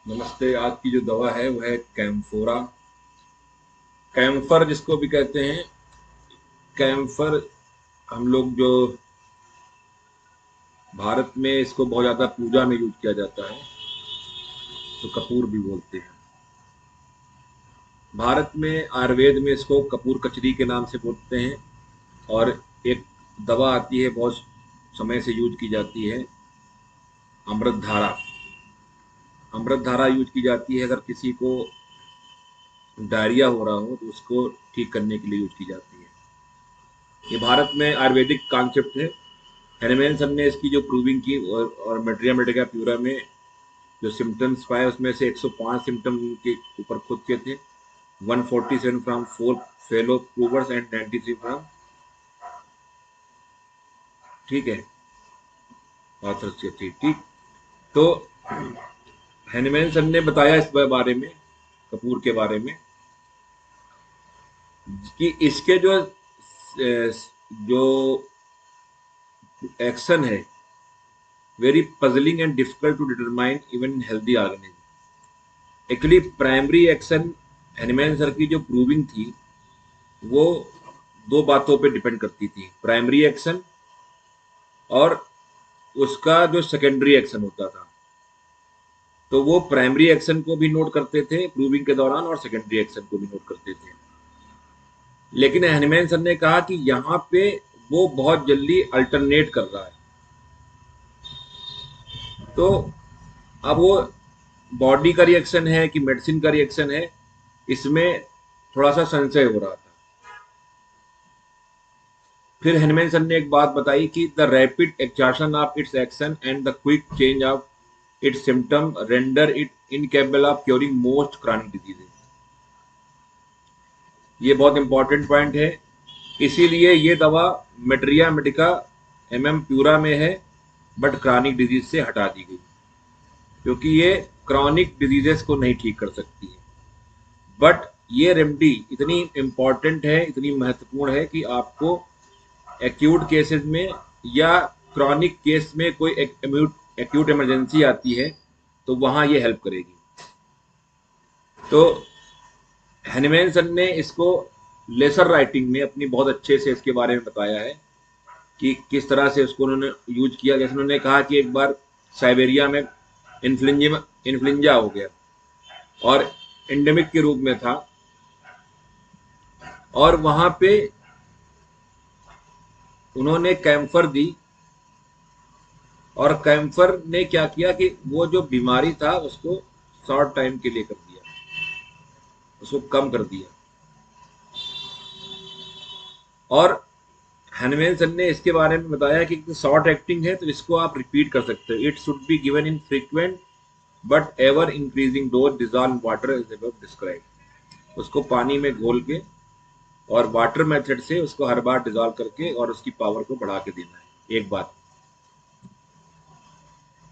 नमस्ते। आज की जो दवा है वह है कैम्फोरा। कैम्फर जिसको भी कहते हैं। कैम्फर हम लोग जो भारत में इसको बहुत ज़्यादा पूजा में यूज किया जाता है, तो कपूर भी बोलते हैं। भारत में आयुर्वेद में इसको कपूर कचरी के नाम से बोलते हैं। और एक दवा आती है, बहुत समय से यूज की जाती है, अमृत धारा। अमृत धारा यूज की जाती है अगर किसी को डायरिया हो रहा हो तो उसको ठीक करने के लिए यूज की जाती है। ये भारत में आयुर्वेदिक कॉन्सेप्ट है। हेनमेन सन ने इसकी जो प्रूविंग की और मेट्रिया मेडिका प्यूरा में जो सिम्टम्स पाए उसमें से 105 सिम्टम के ऊपर खुद के थे। 147 फ्रॉम 4 फेलो प्रूवर्स एंड 93 फ्रॉम, ठीक है, ऑथर्स के थे, ठीक। तो हेनमेन सन ने बताया इस बारे में, कपूर के बारे में, कि इसके जो एक्शन है very puzzling and difficult to determine even in healthy organism. Actually primary action Hahnemann sir की जो प्रूविंग थी वो दो बातों पे डिपेंड करती थी, प्राइमरी एक्शन और उसका जो सेकेंडरी एक्शन होता था। तो वो प्राइमरी एक्शन को भी नोट करते थे प्रूविंग के दौरान और सेकेंडरी एक्शन को भी नोट करते थे। लेकिन हेनमैन सर ने कहा कि यहाँ पे वो बहुत जल्दी अल्टरनेट कर रहा है। तो अब वो बॉडी का रिएक्शन है कि मेडिसिन का रिएक्शन है, इसमें थोड़ा सा संशय हो रहा था। फिर हेनमेन सर ने एक बात बताई कि the rapid exertion of its action and the quick change of its symptom render it incapable of curing most chronic diseases. ये बहुत इंपॉर्टेंट पॉइंट है। इसीलिए ये दवा मेट्रिया मेडिका प्यूरा में है, बट क्रॉनिक डिजीज से हटा दी गई, क्योंकि ये क्रॉनिक डिजीजेस को नहीं ठीक कर सकती है। बट ये रेमेडी इतनी इम्पॉर्टेंट है, इतनी महत्वपूर्ण है कि आपको एक्यूट केसेस में या क्रॉनिक केस में कोई एक्यूट इमरजेंसी आती है तो वहां ये हेल्प करेगी। तो हेनमैन सन ने इसको लेसर राइटिंग में अपनी बहुत अच्छे से इसके बारे में बताया है कि किस तरह से उसको उन्होंने यूज किया। जैसे उन्होंने कहा कि एक बार साइबेरिया में इन्फ्लुएंजा हो गया और एंडेमिक के रूप में था, और वहां पे उन्होंने कैम्फर दी। और कैम्फर ने क्या किया कि वो जो बीमारी था उसको शॉर्ट टाइम के लिए कर दिया, उसको कम कर दिया। और हनुमान सन ने इसके बारे में बताया कि शॉर्ट एक्टिंग है तो इसको आप रिपीट कर सकते हो। It should be given in frequent but ever increasing dose dissolve water is above describe. उसको पानी में घोल के और वाटर मेथड से उसको हर बार डिजॉल्व करके और उसकी पावर को बढ़ा के देना है। एक बात,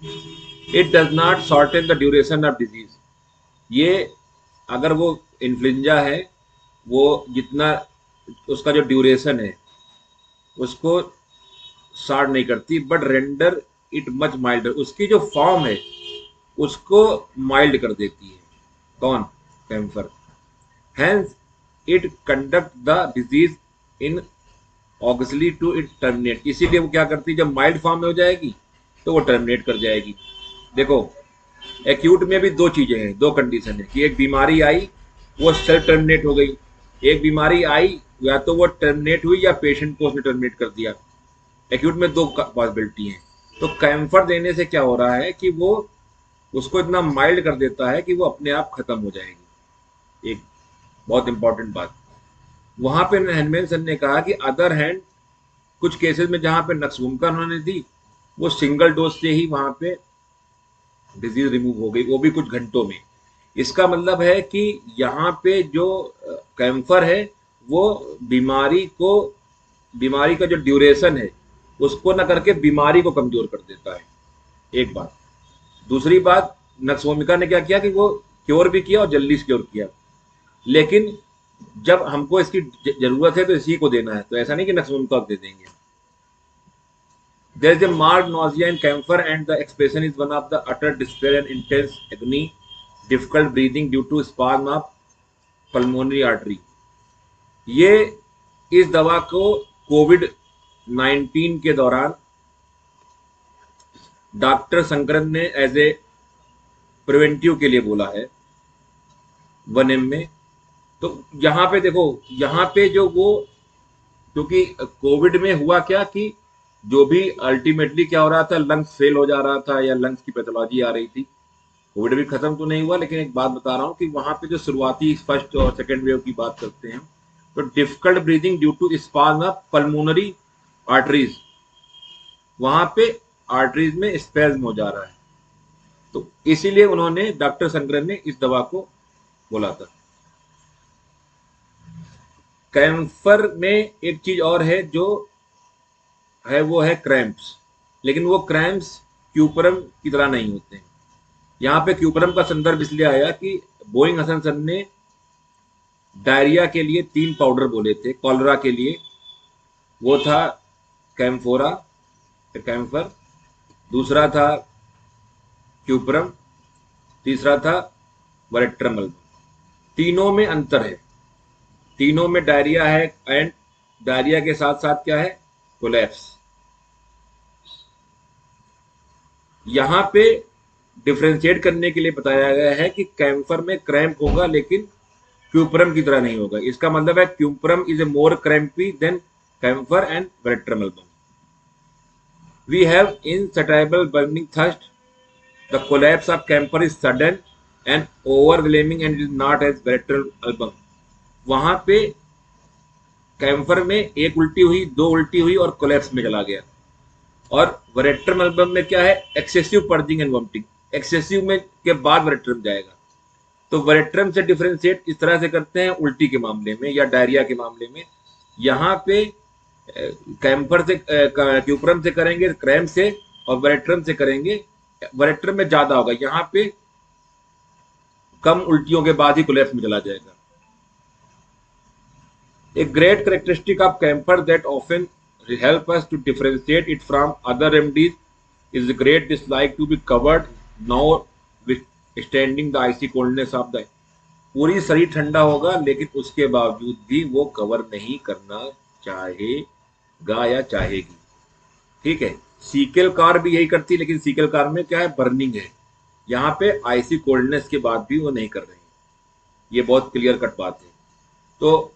it does not shorten the duration of disease. ये अगर वो इन्फ्लुएंजा है, वो जितना उसका जो ड्यूरेशन है उसको शॉर्ट नहीं करती, but render it much milder. उसकी जो फॉर्म है उसको माइल्ड कर देती है। कौन? Camphor. Hence it conduct the disease in ऑक्सली टू इट टर्मिनेट। इसीलिए वो क्या करती है, जब माइल्ड फॉर्म में हो जाएगी तो वो टर्मिनेट कर जाएगी। देखो, एक्यूट में भी दो चीजें हैं, दो कंडीशन है कि एक बीमारी आई वो सेल्फ टर्मिनेट हो गई, एक बीमारी आई या तो वो टर्मिनेट हुई या पेशेंट को उसने टर्मिनेट कर दिया। एक्यूट में दो पॉसिबिलिटी है। तो कैम्फर देने से क्या हो रहा है कि वो उसको इतना माइल्ड कर देता है कि वो अपने आप खत्म हो जाएगी। एक बहुत इंपॉर्टेंट बात। वहां पे हेनमेन सर ने कहा कि अदर हैंड कुछ केसेस में जहां पे नक्सवुमका उन्होंने दी, वो सिंगल डोज से ही वहां पे डिजीज रिमूव हो गई, वो भी कुछ घंटों में। इसका मतलब है कि यहाँ पे जो कैंसर है वो बीमारी को, बीमारी का जो ड्यूरेशन है उसको ना करके बीमारी को कमजोर कर देता है। एक बात। दूसरी बात, नक्सोमिका ने क्या किया कि वो क्योर भी किया और जल्दी से क्योर किया। लेकिन जब हमको इसकी जरूरत है तो इसी को देना है, तो ऐसा नहीं कि नक्सोमिका दे देंगे। There is a marked nausea in camphor and the expression is one of the utter despair and intense agony. Difficult breathing due to spasm of pulmonary artery. ये इस दवा को कोविड 19 के दौरान डॉक्टर शंकरन ने एज ए प्रिवेंटिव के लिए बोला है 1 एम में। तो यहाँ पे देखो, यहाँ पे जो वो, क्योंकि कोविड में हुआ क्या कि जो भी अल्टीमेटली क्या हो रहा था, लंग्स फेल हो जा रहा था या लंग्स की पैथोलॉजी आ रही थी। कोविड भी खत्म तो नहीं हुआ, लेकिन एक बात बता रहा हूँ कि वहां पे जो शुरुआती फर्स्ट और सेकेंड वेव की बात करते हैं, तो difficult breathing due to spasm of pulmonary arteries, वहां पे आर्टरीज में स्पैज्म हो जा रहा है। तो इसीलिए उन्होंने, डॉक्टर शंकरन ने इस दवा को बोला था। कैंफर में एक चीज और है जो है, वो है क्रैम्प्स। लेकिन वो क्रैम्प्स क्यूपरम की तरह नहीं होते हैं। यहाँ पे क्यूपरम का संदर्भ इसलिए आया कि बोइंग हसनसन ने डायरिया के लिए 3 पाउडर बोले थे। कॉलरा के लिए वो था कैम्फोरा, कैम्फर, दूसरा था क्यूपरम, तीसरा था वरेट्रमल। तीनों में अंतर है, तीनों में डायरिया है, एंड डायरिया के साथ साथ क्या है, कोलैप्स। यहां पे डिफरेंशिएट करने के लिए बताया गया है कि कैंफर में क्रैम्प होगा लेकिन क्यूपरम की तरह नहीं होगा। इसका मतलब है cuprum is a more crampy than camphor and veratrum album. We have insatiable burning thirst. The collapse of camphor is sudden and overwhelming and is not as veritable album. वहां पे कैंफर में एक उल्टी हुई, 2 उल्टी हुई और कोलैप्स में चला गया। और वरेट्रम एल्बम में क्या है, excessive purging and vomiting. Excessive में के बाद वरेट्रम जाएगा। तो वरेट्रम से डिफरेंशिएट इस तरह से करते हैं उल्टी के मामले में या डायरिया के मामले में। यहाँ पे कैंफर से, क्यूपरम से करेंगे क्रैम्प से, और वरेट्रम से करेंगे, वरेट्रम में ज्यादा होगा, यहाँ पे कम उल्टियों के बाद ही कोलैप्स में चला जाएगा। A great characteristic of camphor that often help us to differentiate it from other remedies is the great dislike to be covered notwithstanding the icy coldness of the। पूरी शरीर ठंडा होगा लेकिन उसके बावजूद भी वो कवर नहीं करना चाहेगा या चाहेगी। ठीक है, सीकेल कार भी यही करती है, लेकिन सीकेल कार में क्या है, बर्निंग है। यहाँ पे आईसी कोल्डनेस के बाद भी वो नहीं कर रहे हैं। ये बहुत क्लियर कट बात है। तो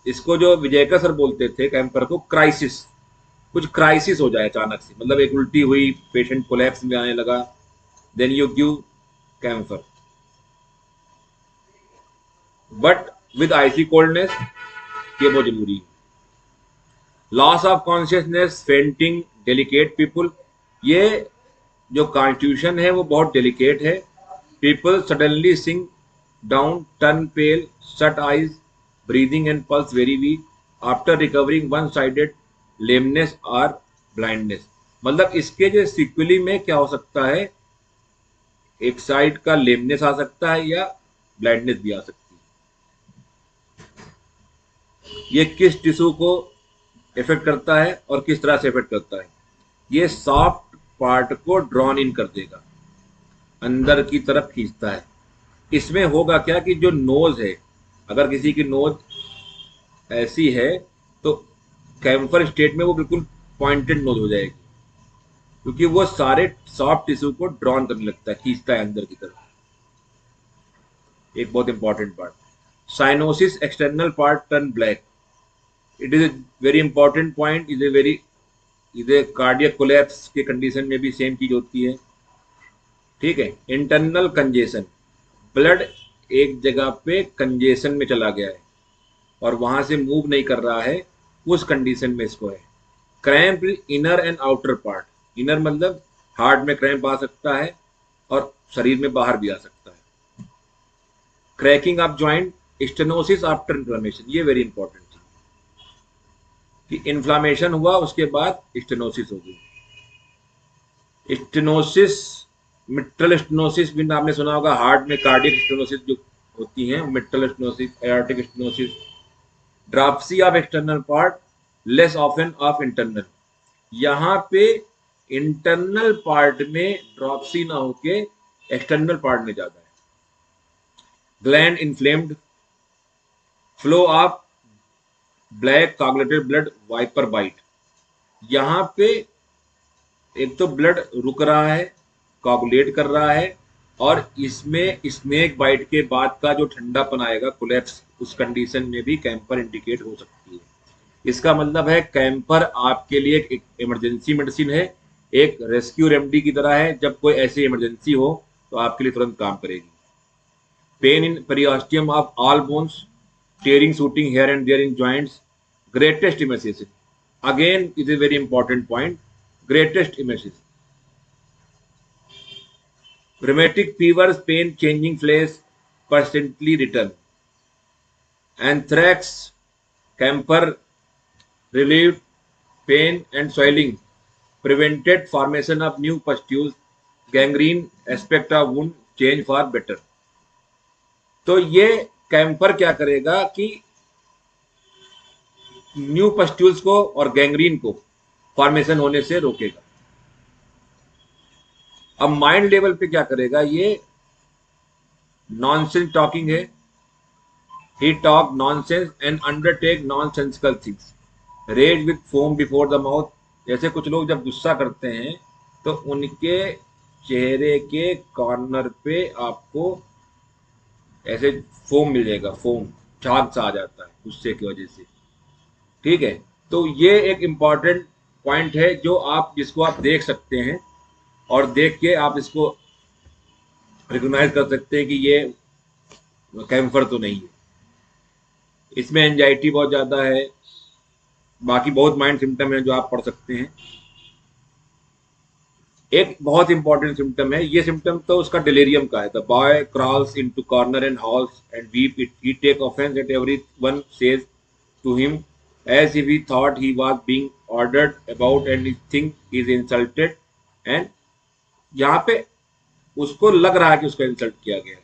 इसको जो विजयकर सर बोलते थे कैंपर को, क्राइसिस, कुछ क्राइसिस हो जाए अचानक से, मतलब एक उल्टी हुई, पेशेंट कोलैप्स में आने लगा, then you give camphor. But with icy coldness ये बहुत जरूरी है। Loss of consciousness, fainting, delicate people, ये जो कॉन्स्टिट्यूशन है वो बहुत डेलिकेट है। People suddenly sink down, turn pale, shut eyes, breathing and pulse very weak after recovering one-sided lameness or blindness। मतलब इसके जो सिक्वली में क्या हो सकता है, एक साइड का लेमनेस आ सकता है या ब्लाइंडनेस भी आ सकती है। ये किस टिश्यू को इफेक्ट करता है और किस तरह से इफेक्ट करता है, ये सॉफ्ट पार्ट को ड्रॉन इन कर देगा, अंदर की तरफ खींचता है। इसमें होगा क्या कि जो नोज है, अगर किसी की नोज ऐसी है तो कैंफर स्टेट में वो बिल्कुल पॉइंटेड नोज हो जाएगी, क्योंकि वो सारे सॉफ्ट टिश्यू को ड्रॉन करने लगता है, खींचता है अंदर की तरफ। एक बहुत important part, cyanosis, external part turn black. It is a very important point, is a very, इधर कार्डियक कोलैप्स के कंडीशन में भी सेम चीज होती है। ठीक है, इंटरनल कंजेशन, ब्लड एक जगह पे कंजेशन में चला गया है और वहां से मूव नहीं कर रहा है, उस कंडीशन में इसको है। Cramp inner and outer part, inner मतलब हार्ट में क्रैम्प आ सकता है और शरीर में बाहर भी आ सकता है। Cracking of joint, stenosis after inflammation, ये वेरी इंपॉर्टेंट है कि इन्फ्लामेशन हुआ उसके बाद स्टेनोसिस हो गई। स्टेनोसिस, मिट्रल स्टेनोसिस भी आपने सुना होगा, हार्ट में कार्डियक स्टेनोसिस जो होती है, mitral stenosis, aortic stenosis. Dropsy of external part, less often of internal. यहाँ पे इंटरनल पार्ट में ड्रॉप्सी ना होके एक्सटर्नल पार्ट में ज्यादा है। Gland inflamed, flow of black coagulated blood viper bite, यहाँ पे एक तो ब्लड रुक रहा है, कोगुलेट कर रहा है, और इसमें स्नेक बाइट के बाद का जो ठंडापन आएगा, कोलैप्स, उस कंडीशन में भी कैंपर इंडिकेट हो सकती है। इसका मतलब है कैंपर आपके लिए एक इमरजेंसी मेडिसिन है, एक रेस्क्यू रेमेडी की तरह है। जब कोई ऐसी इमरजेंसी हो तो आपके लिए तुरंत काम करेगी। Pain in periosteum of all bones, tearing, shooting here and there in joints, greatest emesis. Again, it is a very important point. Greatest emesis. Rheumatic fevers, pain, changing flesh, persistently return. Anthrax, camphor, relieved pain and swelling, prevented formation of new pustules, gangrene, aspect of wound, change for better. तो ये camper क्या करेगा कि new pustules को और gangrene को formation होने से रोकेगा। अब माइंड लेवल पे क्या करेगा, ये नॉनसेंस टॉकिंग है, he talk nonsense and undertake nonsensical things, rage with foam before the mouth. जैसे कुछ लोग जब गुस्सा करते हैं तो उनके चेहरे के कॉर्नर पे आपको ऐसे फोम मिल जाएगा, फोम झाग सा आ जाता है गुस्से की वजह से। ठीक है, तो ये एक इम्पॉर्टेंट पॉइंट है जो आप, जिसको आप देख सकते हैं और देख के आप इसको रिकॉग्नाइज कर सकते हैं कि ये कैंफर तो नहीं है। इसमें एंजाइटी बहुत ज़्यादा है, बाकी बहुत माइंड सिम्टम है जो आप पढ़ सकते हैं। एक बहुत इंपॉर्टेंट सिम्टम है, ये सिम्टम तो उसका डिलीरियम का है। The boy crawls into corner and howls and weep it, he take offence at everyone says to him as if he thought he was being ordered about and he think is insulted, and यहाँ पे उसको लग रहा है कि उसका insult किया गया है।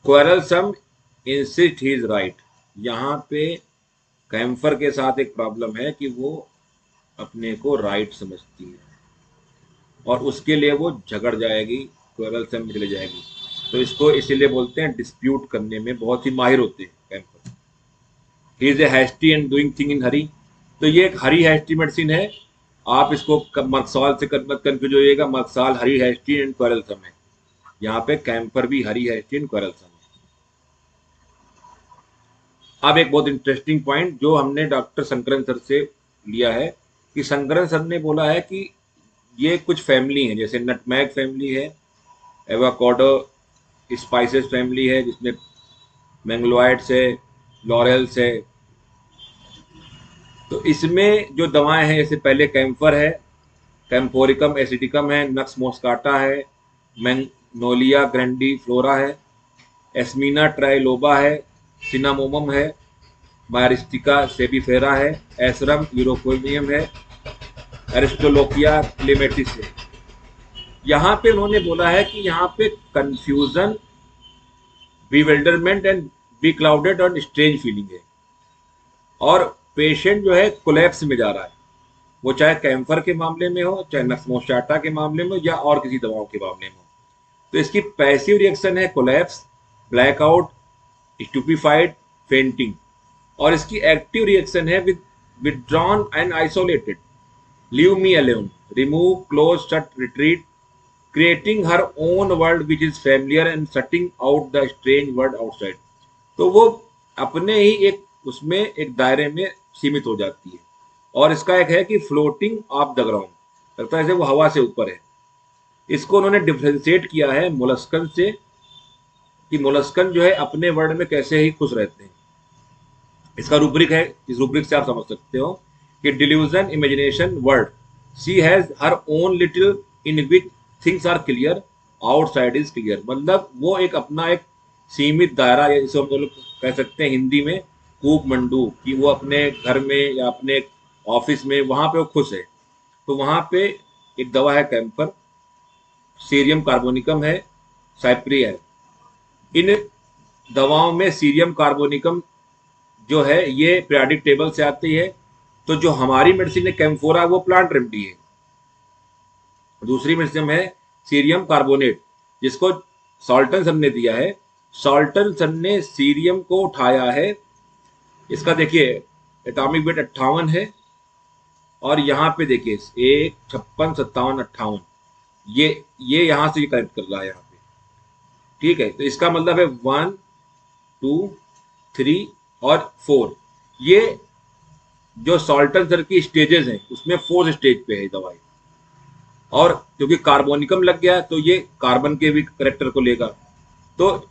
quarrelsome insist he is right, यहाँ पे कैंफर के साथ एक प्रॉब्लम है कि वो अपने को राइट समझती है और उसके लिए वो झगड़ जाएगी, quarrelsome में चले जाएगी। तो इसको इसीलिए बोलते हैं डिस्प्यूट करने में बहुत ही माहिर होते हैं camphor. He is a hasty and doing thing in hurry, तो ये एक हरी हैस्टी मेडिसिन है। आप इसको मक्साल से मत कंफ्यूज होइएगा, मक्साल हरी हैस्टी एंड क्वेरलसम है, यहाँ पे कैंपर भी हरी हैस्टी एंड क्वेरलसम है। अब एक बहुत इंटरेस्टिंग पॉइंट जो हमने डॉक्टर शंकरन सर से लिया है, कि शंकरन सर ने बोला है कि ये कुछ फैमिली है, जैसे नटमैग फैमिली है, एवोकाडो स्पाइसेस फैमिली है, जिसमें मैंगलोइड्स है, लॉरेल्स है। तो इसमें जो दवाएं हैं, जैसे पहले कैंफर है, कैम्फोरिकम एसिडिकम है, नक्स मोस्काटा है, मैग्नोलिया ग्रैंडीफ्लोरा है, एस्मीना ट्राइलोबा है, सिनामोमम है, मायरिस्टिका सेबीफेरा है, एसरम यूरोफोनियम है, एरिस्टोलोकिया क्लेमेटिस है। यहाँ पे उन्होंने बोला है कि यहाँ पे कंफ्यूजन, बिविल्डरमेंट एंड बीक्लाउडेड और स्ट्रेंज फीलिंग है, और पेशेंट जो है कोलैप्स में जा रहा है, वो चाहे कैंफर के मामले में हो, चाहे नक्समोस्टाटा के मामले में हो, या और किसी दवाओं के मामले में हो। तो इसकी पैसिव रिएक्शन है कोलैप्स, ब्लैकआउट, स्टूपिफाइड, फेंटिंग, और इसकी एक्टिव रिएक्शन है with withdrawn and isolated, leave me alone, remove, close, shut, retreat, creating her own world which is familiar and shutting out the strange world outside. तो वो अपने ही एक उसमें एक दायरे में सीमित हो जाती है। और इसका एक है कि फ्लोटिंग ऑफ द ग्राउंड, लगता है जैसे वो हवा से ऊपर है। इसको उन्होंने डिफ्रेंशिएट किया है मोलस्कन से, कि मोलस्कन जो है अपने वर्ल्ड में कैसे ही खुश रहते हैं। इसका रूब्रिक है, इस रूब्रिक से आप समझ सकते हो कि delusion, imagination, world, she has her own little in which things are clear, outside is clear. मतलब वो एक अपना एक सीमित दायरा, या जिसे हम लोग कह सकते हैं हिंदी में कूप मंडू, कि वो अपने घर में या अपने ऑफिस में वहां पे वो खुश है। तो वहां पे एक दवा है कैंपर, सीरियम कार्बोनिकम है, साइप्री है। इन दवाओं में सीरियम कार्बोनिकम जो है ये पीरियोडिक टेबल से आती है। तो जो हमारी मेडिसिन है कैम्फोरा, वो प्लांट रेमेडी है। दूसरी मेडिसिन है सीरियम कार्बोनेट, जिसको सॉल्टन सन ने दिया है। सॉल्टन सन ने सीरियम को उठाया है, इसका देखिए एटॉमिक वेट 58 है, और यहाँ पे देखिए 1, 56, 57, 58, ये यहाँ से कनेक्ट कर रहा है यहाँ पे, ठीक है। तो इसका मतलब है 1, 2, 3 और 4, ये जो सॉल्टन सर की स्टेजेस हैं उसमें 4th स्टेज पे है दवाई। और क्योंकि कार्बोनिकम लग गया तो ये कार्बन के भी करेक्टर को लेगा। तो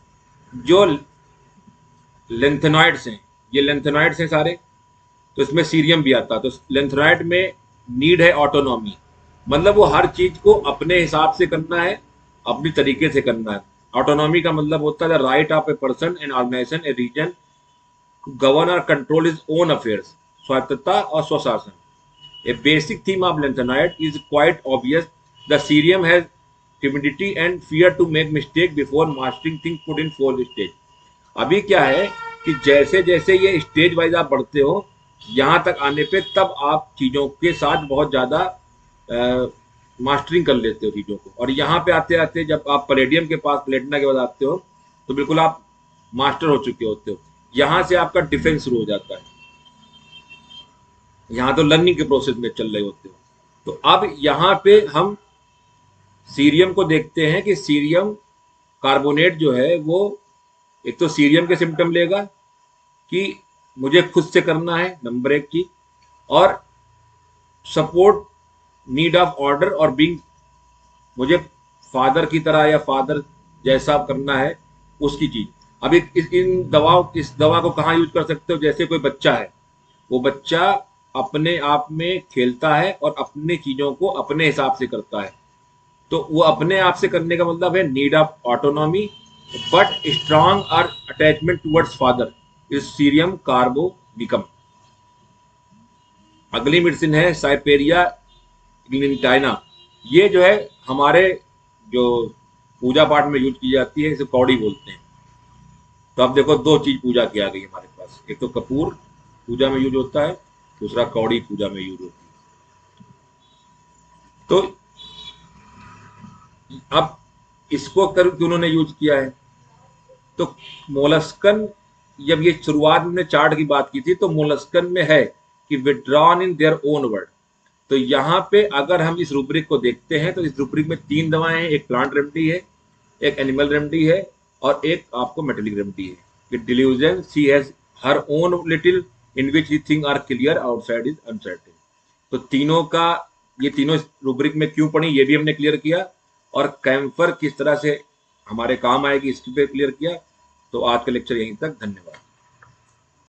जो लेंथेनॉइड्स हैं, ये लेंथेनॉइड्स हैं सारे, तो इसमें सीरियम भी आता है। तो लेंथेनॉइड में नीड है ऑटोनॉमी, मतलब वो हर चीज को अपने हिसाब से करना है, अपनी तरीके से करना है। ऑटोनॉमी का मतलब होता है the right of a person an organisation a region to govern और कंट्रोल हिज ओन अफेयर्स, स्वायत्तता और स्वशासन। A basic theme of lanthanoid is quite obvious. The cerium has timidity and fear to make mistake before mastering things put in 4th stage. अभी क्या है कि जैसे जैसे ये स्टेज वाइज आप बढ़ते हो, यहाँ तक आने पे तब आप चीज़ों के साथ बहुत ज़्यादा मास्टरिंग कर लेते हो चीज़ों को। और यहाँ पे आते आते जब आप पैलेडियम के पास, प्लेटिना के बाद आते हो, तो बिल्कुल आप मास्टर हो चुके होते हो। यहाँ से आपका डिफेंस शुरू हो जाता है, यहाँ तो लर्निंग के प्रोसेस में चल रहे होते हो। तो अब यहाँ पे हम सीरियम को देखते हैं कि सीरियम कार्बोनेट जो है वो एक तो सीरियम के सिम्टम लेगा कि मुझे खुद से करना है, नंबर 1 चीज, और सपोर्ट नीड ऑफ ऑर्डर और बीइंग, मुझे फादर की तरह या फादर जैसा करना है उसकी चीज। अब इस दवा को कहाँ यूज कर सकते हो? जैसे कोई बच्चा है, वो बच्चा अपने आप में खेलता है और अपनी चीजों को अपने हिसाब से करता है, तो वो अपने आप से करने का मतलब है need of autonomy but strong और attachment towards father is cerium carbonicum. अगली मेडिसिन है साइपेरिया ग्लिंटाइना। ये जो है हमारे जो पूजा पाठ में यूज की जाती है, इसे कौड़ी बोलते हैं। तो अब देखो 2 चीज पूजा की आ गई हमारे पास, एक तो कपूर पूजा में यूज होता है, दूसरा कौड़ी पूजा में यूज होती है। तो अब इसको कर क्यों उन्होंने यूज किया है? तो मोलस्कन, जब ये शुरुआत में चार्ट की बात की थी, तो मोलस्कन में है कि withdrawn in their own word. तो यहाँ पे अगर हम इस रूब्रिक को देखते हैं तो इस रूब्रिक में 3 दवाएं हैं, एक प्लांट रेमेडी है, एक एनिमल रेमेडी है, और एक आपको मेटेलिक रेमेडी है। कि delusion she has her own little in which he thing are clear outside is uncertain. तो तीनों का, ये तीनों रूब्रिक में क्यों पढ़ी ये भी हमने क्लियर किया, और कैम्फर किस तरह से हमारे काम आएगी इसकी पे क्लियर किया। तो आज का लेक्चर यहीं तक, धन्यवाद।